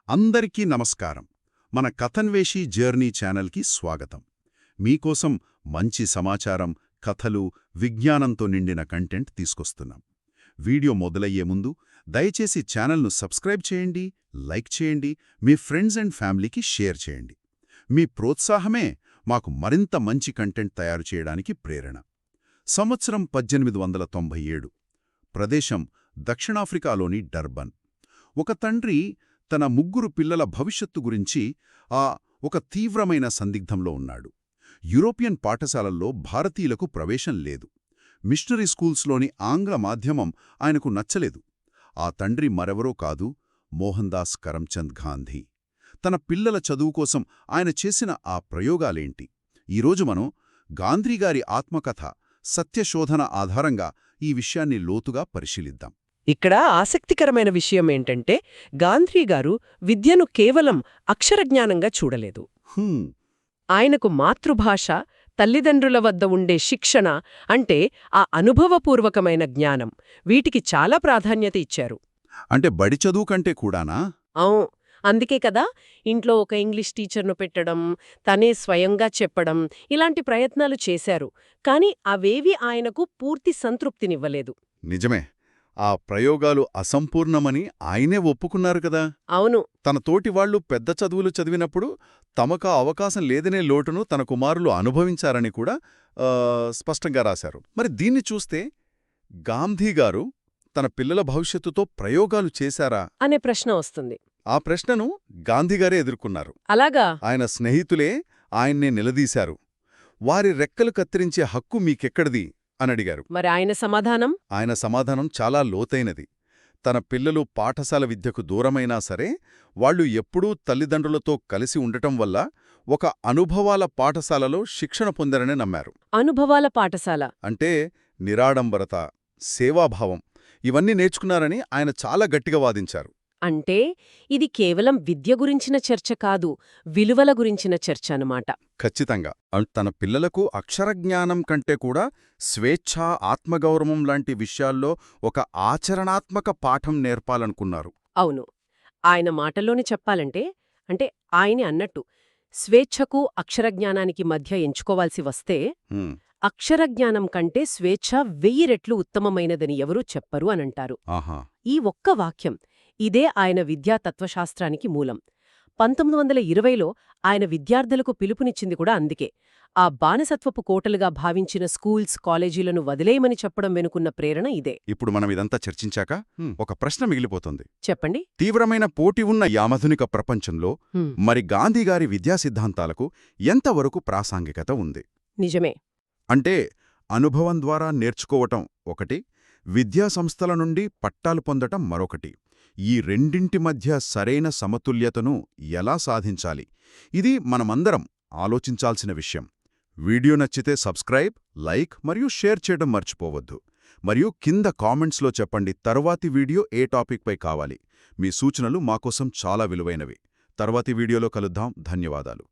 అందరికీ నమస్కారం. మన కథన్వేషి జర్నీ ఛానల్కి స్వాగతం. మీకోసం మంచి సమాచారం, కథలు, విజ్ఞానంతో నిండిన కంటెంట్ తీసుకొస్తున్నాం. వీడియో మొదలయ్యే ముందు దయచేసి ఛానల్ను సబ్స్క్రైబ్ చేయండి, లైక్ చేయండి, మీ ఫ్రెండ్స్ అండ్ ఫ్యామిలీకి షేర్ చేయండి. మీ ప్రోత్సాహమే మాకు మరింత మంచి కంటెంట్ తయారు చేయడానికి ప్రేరణ. సంవత్సరం 1897. ప్రదేశం దక్షిణాఫ్రికాలోని డర్బన్. ఒక తండ్రి తన 3 పిల్లల భవిష్యత్తు గురించి ఒక తీవ్రమైన సందిగ్ధంలో ఉన్నాడు. యూరోపియన్ పాఠశాలల్లో భారతీయులకు ప్రవేశం లేదు. మిషనరీ స్కూల్స్లోని ఆంగ్ల మాధ్యమం ఆయనకు నచ్చలేదు. ఆ తండ్రి మరెవరో కాదు, మోహన్ దాస్ కరమ్చంద్ గాంధీ. తన పిల్లల చదువు కోసం ఆయన చేసిన ఆ ప్రయోగాలేంటి? ఈరోజు మనం గాంధీగారి ఆత్మకథ సత్యశోధన ఆధారంగా ఈ విషయాన్ని లోతుగా పరిశీలిద్దాం. ఇక్కడ ఆసక్తికరమైన విషయం ఏంటంటే గాంధీ గారు విద్యను కేవలం అక్షరజ్ఞానంగా చూడలేదు. ఆయనకు మాతృభాష, తల్లిదండ్రుల వద్ద ఉండే శిక్షణ అంటే ఆ అనుభవపూర్వకమైన జ్ఞానం, వీటికి చాలా ప్రాధాన్యత ఇచ్చారు. అంటే బడి చదువు కంటే కూడానా? అందుకే కదా ఇంట్లో ఒక ఇంగ్లీష్ టీచర్ను పెట్టడం, తనే స్వయంగా చెప్పడం, ఇలాంటి ప్రయత్నాలు చేశారు. కాని అవేవీ ఆయనకు పూర్తి సంతృప్తినివ్వలేదు. నిజమే. ఆ ప్రయోగాలు అసంపూర్ణమని ఆయనే ఒప్పుకున్నారు కదా. అవును. తన తోటి వాళ్లు పెద్ద చదువులు చదివినప్పుడు తమకా అవకాశం లేదనే లోటును తన కుమారులు అనుభవించారని కూడా స్పష్టంగా రాశారు. మరి దీన్ని చూస్తే గాంధీగారు తన పిల్లల భవిష్యత్తుతో ప్రయోగాలు చేశారా అనే ప్రశ్న వస్తుంది. ఆ ప్రశ్నను గాంధీగారే ఎదుర్కొన్నారు. అలాగా? ఆయన స్నేహితులే ఆయన్నే నిలదీశారు. వారి రెక్కలు కత్తిరించే హక్కు మీకెక్కడిది అని అడిగారు. మరి ఆయన సమాధానం? ఆయన సమాధానం చాలా లోతైనది. తన పిల్లలు పాఠశాల విద్యకు దూరమైనా సరే వాళ్లు ఎప్పుడూ తల్లిదండ్రులతో కలిసి ఉండటం వల్ల ఒక అనుభవాల పాఠశాలలో శిక్షణ పొందారని నమ్మారు. అనుభవాల పాఠశాల అంటే నిరాడంబరత, సేవాభావం ఇవన్నీ నేర్చుకున్నారని ఆయన చాలా గట్టిగా వాదించారు. అంటే ఇది కేవలం విద్య గురించిన చర్చ కాదు, విలువల గురించిన చర్చ అన్నమాట. ఖచ్చితంగా. తన పిల్లలకు అక్షరజ్ఞానం కంటే కూడా స్వేచ్ఛ, ఆత్మగౌరవం లాంటి విషయాల్లో ఒక ఆచరణాత్మక పాఠం నేర్పాలనుకున్నారు. అవును. ఆయన మాటల్లోనే చెప్పాలంటే ఆయనే అన్నట్టు స్వేచ్ఛకు అక్షరజ్ఞానానికి మధ్య ఎంచుకోవాల్సి వస్తే అక్షరజ్ఞానం కంటే స్వేచ్ఛ 1000 రెట్లు ఉత్తమమైనదని ఎవరూ చెప్పరు అనంటారు. ఈ ఒక్క వాక్యం ఇదే ఆయన విద్యా తత్వశాస్త్రానికి మూలం. 1920లో ఆయన విద్యార్థులకు పిలుపునిచ్చింది కూడా అందుకే. ఆ బానిసత్వపు కోటలుగా భావించిన స్కూల్స్, కాలేజీలను వదిలేయమని చెప్పడం వెనుకున్న ప్రేరణ ఇదే. ఇప్పుడు మనం ఇదంతా చర్చించాక ఒక ప్రశ్న మిగిలిపోతుంది. చెప్పండి. తీవ్రమైన పోటీ ఉన్న యామధునిక ప్రపంచంలో మరి గాంధీగారి విద్యా సిద్ధాంతాలకు ఎంతవరకు ప్రాసంగికత ఉంది? నిజమే. అంటే అనుభవం ద్వారా నేర్చుకోవటం ఒకటి, విద్యాసంస్థల నుండి పట్టాలు పొందటం మరొకటి. ఈ రెండింటి మధ్య సరైన సమతుల్యతను ఎలా సాధించాలి? ఇది మనమందరం ఆలోచించాల్సిన విషయం. వీడియో నచ్చితే సబ్స్క్రైబ్, లైక్ మరియు షేర్ చేయడం మర్చిపోవద్దు. మరియు కింద కామెంట్స్లో చెప్పండి తరువాతి వీడియో ఏ టాపిక్పై కావాలి. మీ సూచనలు మాకోసం చాలా విలువైనవి. తర్వాతి వీడియోలో కలుద్దాం. ధన్యవాదాలు.